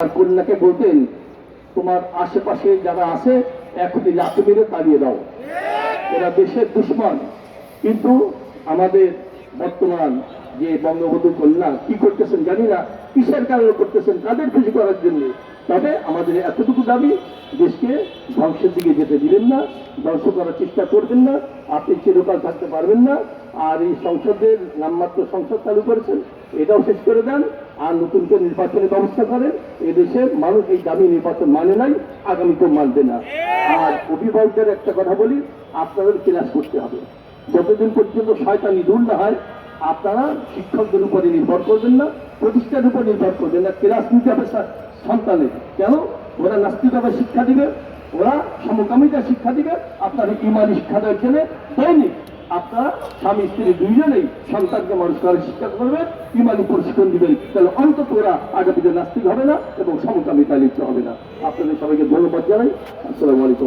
আর কন্যাকে বলতেন তোমার আশেপাশে যারা আছে এখনই লাথি মেরে তাড়িয়ে দাও, এরা দেশের দুশ্মন। কিন্তু আমাদের বর্তমান যে বঙ্গবন্ধু কন্যা কি করতেছেন জানি না, কিসের কারণে করতেছেন, কাদের খুশি করার জন্য। তবে আমাদের এতটুকু দাবি, দেশকে ধ্বংসের দিকে যেতে দিবেন না, ধ্বংস করার চেষ্টা করবেন না। আপনি চিরকাল থাকতে পারবেন না। আর এই সংসদের নামমাত্র সংসদ চালু করেছেন, এটাও শেষ করে দেন। আর নতুন করে নির্বাচনের ব্যবস্থা করেন। এদেশের মানুষ এই দামি নির্বাচন মানে নাই, আগামীতেও মানবে না। আর অভিভাবকদের একটা কথা বলি, আপনাদের ক্লাস করতে হবে। যতদিন পর্যন্ত শয়তানি দূর না হয়, আপনারা শিক্ষকদের উপরে নির্ভর করবেন না, প্রতিষ্ঠানের উপর নির্ভর করবেন না। ক্লাস নিতে হবে সন্তানের। কেন? ওরা নাস্তিকভাবে শিক্ষা দিবে, ওরা সমকামিতা শিক্ষা দিবে। আপনারা ইমানি শিক্ষা দেওয়ার জন্য দৈনিক আপনারা স্বামী স্ত্রী দুইজনেই সন্তানকে মানুষ করার শিক্ষা করবে, ইমানি প্রশিক্ষণ দিবেন। তাহলে অন্তত ওরা আগামীতে নাস্তিক হবে না এবং সমকামিতা লিপ্ত হবে না। আপনাদের সবাইকে ধন্যবাদ জানাই। আসসালামু আলাইকুম।